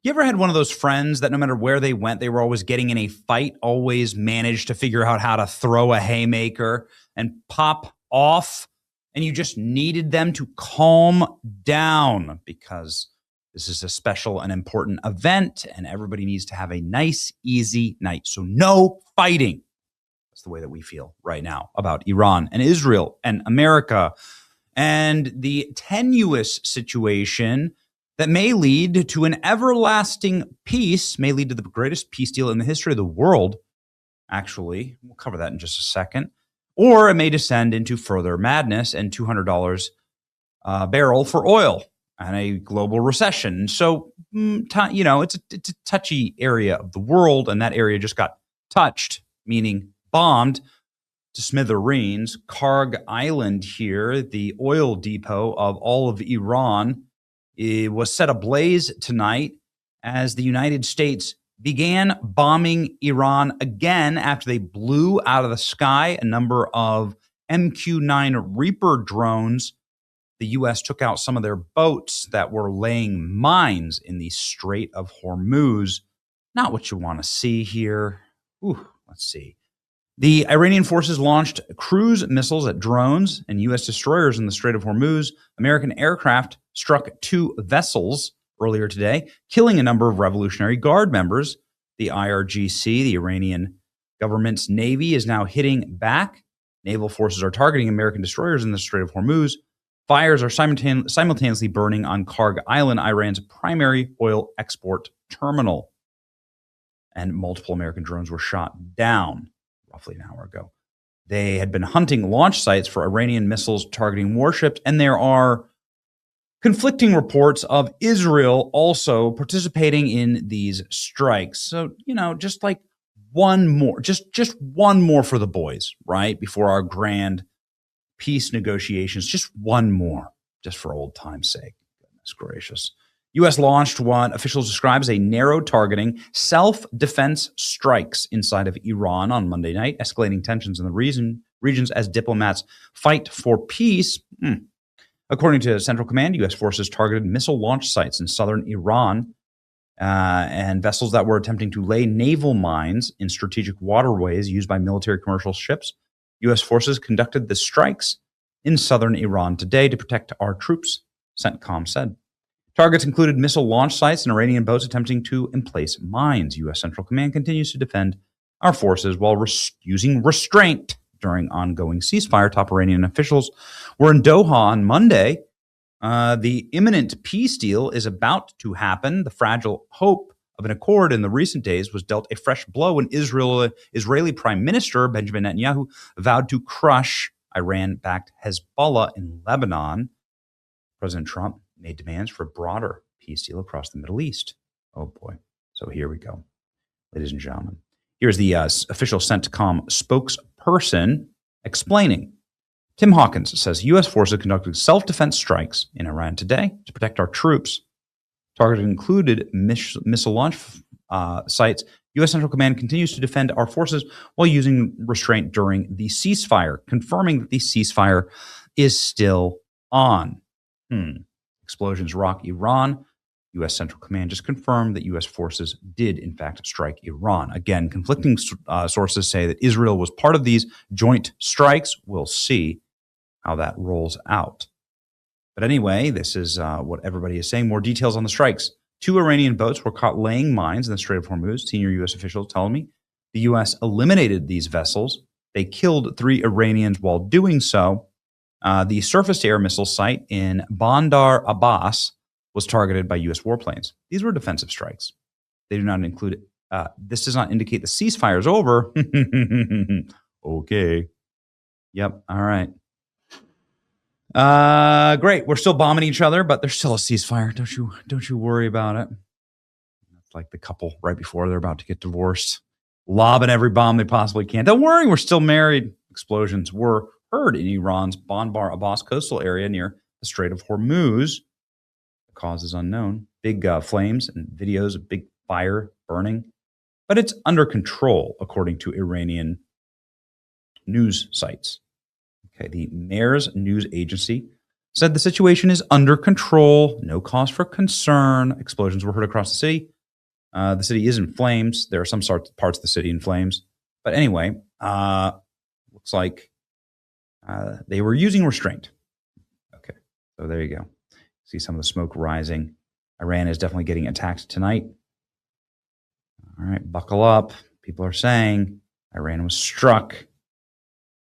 You ever had one of those friends that no matter where they went, they were always getting in a fight, always managed to figure out how to throw a haymaker and pop off, and you just needed them to calm down because this is a special and important event, and everybody needs to have a nice, easy night. So no fighting. That's the way that we feel right now about Iran and Israel and America and the tenuous situation that may lead to an everlasting peace, may lead to the greatest peace deal in the history of the world. Actually, we'll cover that in just a second. Or it may descend into further madness and $200 a barrel for oil and a global recession. So, it's a touchy area of the world, and that area just got touched, meaning bombed to smithereens. Karg Island here, the oil depot of all of Iran, it was set ablaze tonight as the United States began bombing Iran again after they blew out of the sky a number of MQ-9 Reaper drones. The U.S. took out some of their boats that were laying mines in the Strait of Hormuz. Not what you want to see here. Let's see. The Iranian forces launched cruise missiles at drones and U.S. destroyers in the Strait of Hormuz. American aircraft struck 2 vessels earlier today, killing a number of Revolutionary Guard members. The IRGC, the Iranian government's navy, is now hitting back. Naval forces are targeting American destroyers in the Strait of Hormuz. Fires are simultaneously burning on Karg Island, Iran's primary oil export terminal. And multiple American drones were shot down roughly an hour ago. They had been hunting launch sites for Iranian missiles targeting warships, and there are conflicting reports of Israel also participating in these strikes. So, just like one more, just one more for the boys, right? Before our grand peace negotiations, just one more, just for old time's sake. Goodness gracious. U.S. launched what officials describe as a narrow targeting self-defense strikes inside of Iran on Monday night, escalating tensions in the regions as diplomats fight for peace. According to Central Command, U.S. forces targeted missile launch sites in southern Iran and vessels that were attempting to lay naval mines in strategic waterways used by military commercial ships. U.S. forces conducted the strikes in southern Iran today to protect our troops, CENTCOM said. Targets included missile launch sites and Iranian boats attempting to emplace mines. U.S. Central Command continues to defend our forces while using restraint during ongoing ceasefire. Top Iranian officials were in Doha on Monday. The imminent peace deal is about to happen. The fragile hope of an accord in the recent days was dealt a fresh blow when Israeli Prime Minister Benjamin Netanyahu vowed to crush Iran-backed Hezbollah in Lebanon. President Trump made demands for a broader peace deal across the Middle East. Oh boy. So here we go, ladies and gentlemen. Here's the official CENTCOM spokesperson explaining. Tim Hawkins says U.S. forces conducted self-defense strikes in Iran today to protect our troops. Targeted included missile launch sites. U.S. Central Command continues to defend our forces while using restraint during the ceasefire, confirming that the ceasefire is still on. Explosions rock Iran. U.S. Central Command just confirmed that U.S. forces did, in fact, strike Iran. Again, conflicting sources say that Israel was part of these joint strikes. We'll see how that rolls out. But anyway, this is what everybody is saying. More details on the strikes. 2 Iranian boats were caught laying mines in the Strait of Hormuz. Senior U.S. officials telling me the U.S. eliminated these vessels. They killed 3 Iranians while doing so. The surface-to-air missile site in Bandar Abbas was targeted by U.S. warplanes. These were defensive strikes. They do not include. This does not indicate the ceasefire is over. Okay. Yep. All right. Great. We're still bombing each other, but there's still a ceasefire. Don't you worry about it. It's like the couple right before they're about to get divorced, lobbing every bomb they possibly can. Don't worry, we're still married. Explosions were heard in Iran's Bandar Abbas coastal area near the Strait of Hormuz. The cause is unknown. Big flames and videos of big fire burning, but it's under control, according to Iranian news sites. Okay, the Mayor's news agency said the situation is under control, no cause for concern. Explosions were heard across the city. The city is in flames. There are some parts of the city in flames. But anyway, looks like they were using restraint. Okay, so there you go. See some of the smoke rising. Iran is definitely getting attacked tonight. All right, buckle up. People are saying Iran was struck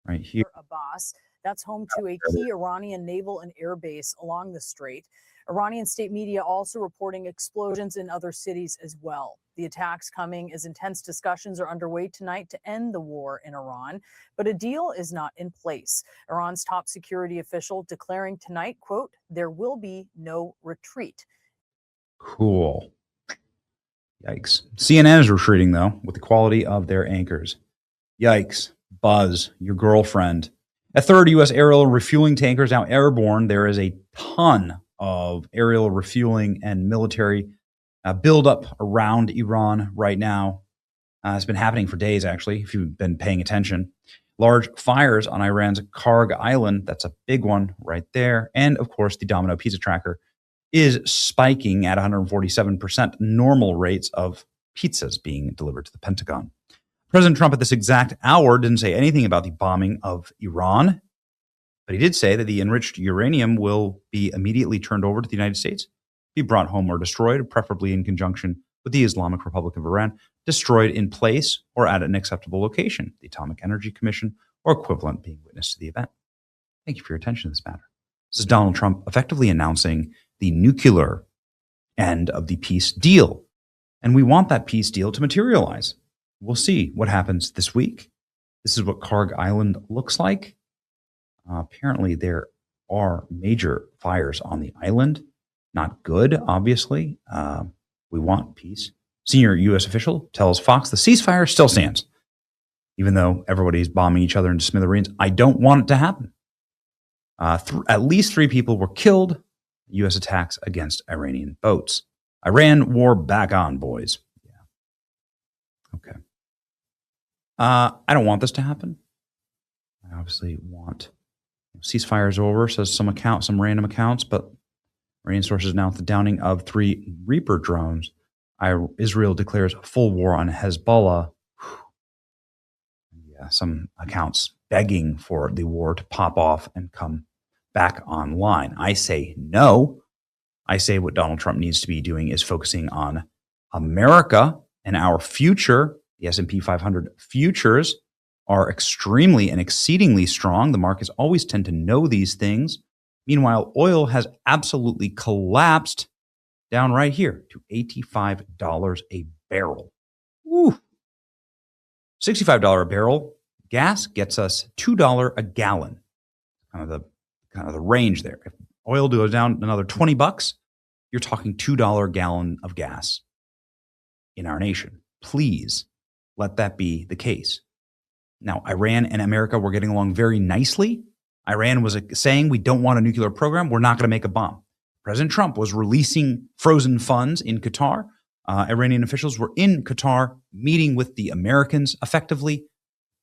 right here. Abbas. That's home to a key Iranian naval and air base along the strait. Iranian state media also reporting explosions in other cities as well. The attacks coming as intense discussions are underway tonight to end the war in Iran, but a deal is not in place. Iran's top security official declaring tonight, quote, there will be no retreat. Cool. Yikes. CNN is retreating, though, with the quality of their anchors. Yikes. Buzz, your girlfriend. A third U.S. aerial refueling tanker is now airborne. There is a ton of aerial refueling and military buildup around Iran right now. It's been happening for days, actually, if you've been paying attention. Large fires on Iran's Karg Island. That's a big one right there. And, of course, the Domino Pizza Tracker is spiking at 147% normal rates of pizzas being delivered to the Pentagon. President Trump at this exact hour didn't say anything about the bombing of Iran, but he did say that the enriched uranium will be immediately turned over to the United States, be brought home or destroyed, preferably in conjunction with the Islamic Republic of Iran, destroyed in place or at an acceptable location, the Atomic Energy Commission or equivalent being witness to the event. Thank you for your attention to this matter. This is Donald Trump effectively announcing the nuclear end of the peace deal. And we want that peace deal to materialize. We'll see what happens this week. This is what Karg Island looks like. Apparently, there are major fires on the island. Not good, obviously. We want peace. Senior U.S. official tells Fox the ceasefire still stands, even though everybody's bombing each other into smithereens. I don't want it to happen. At least 3 people were killed. U.S. attacks against Iranian boats. Iran war back on, boys. Yeah. Okay. I don't want this to happen. I obviously want ceasefire is over, says some random accounts, but Iranian sources announced the downing of 3 Reaper drones. Israel declares full war on Hezbollah. Yeah, some accounts begging for the war to pop off and come back online. I say no. I say what Donald Trump needs to be doing is focusing on America and our future. The S&P 500 futures are extremely and exceedingly strong. The markets always tend to know these things. Meanwhile, oil has absolutely collapsed down right here to $85 a barrel. Woo. $65 a barrel. Gas gets us $2 a gallon. Kind of the range there. If oil goes down another $20, you're talking $2 a gallon of gas in our nation. Please let that be the case. Now, Iran and America were getting along very nicely. Iran was saying, we don't want a nuclear program. We're not going to make a bomb. President Trump was releasing frozen funds in Qatar. Iranian officials were in Qatar meeting with the Americans effectively.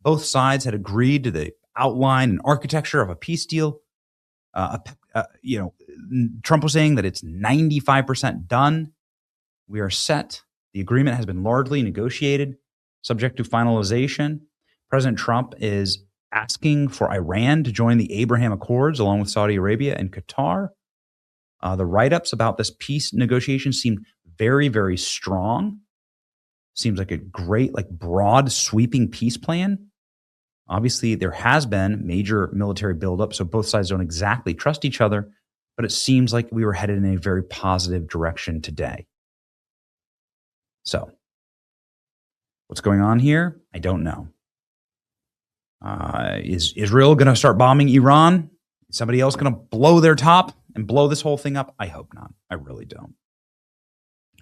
Both sides had agreed to the outline and architecture of a peace deal. Trump was saying that it's 95% done. We are set. The agreement has been largely negotiated, subject to finalization. President Trump is asking for Iran to join the Abraham Accords along with Saudi Arabia and Qatar. The write-ups about this peace negotiation seem very, very strong. Seems like a great, broad, sweeping peace plan. Obviously, there has been major military buildup, so both sides don't exactly trust each other, but it seems like we were headed in a very positive direction today. So, what's going on here? I don't know. Is Israel going to start bombing Iran? Is somebody else going to blow their top and blow this whole thing up? I hope not. I really don't.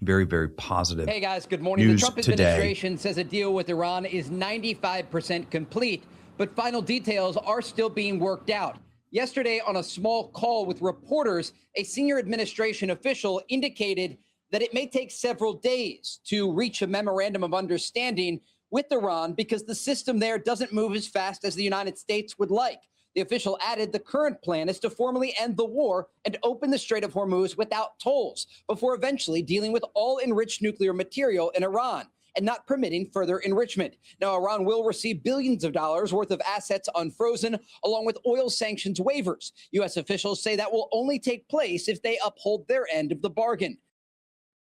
Very, very positive. Hey guys, good morning. The Trump administration says a deal with Iran is 95% complete, but final details are still being worked out. Yesterday, on a small call with reporters, a senior administration official indicated that it may take several days to reach a memorandum of understanding with Iran because the system there doesn't move as fast as the United States would like. The official added the current plan is to formally end the war and open the Strait of Hormuz without tolls before eventually dealing with all enriched nuclear material in Iran and not permitting further enrichment. Now, Iran will receive billions of dollars worth of assets unfrozen, along with oil sanctions waivers. U.S. officials say that will only take place if they uphold their end of the bargain.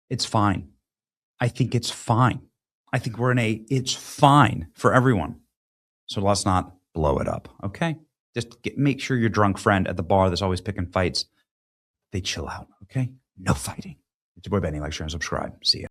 It's fine. I think it's fine. I think it's fine for everyone. So let's not blow it up, okay? Just make sure your drunk friend at the bar that's always picking fights, they chill out, okay? No fighting. It's your boy Benny. Like, share, and subscribe. See ya.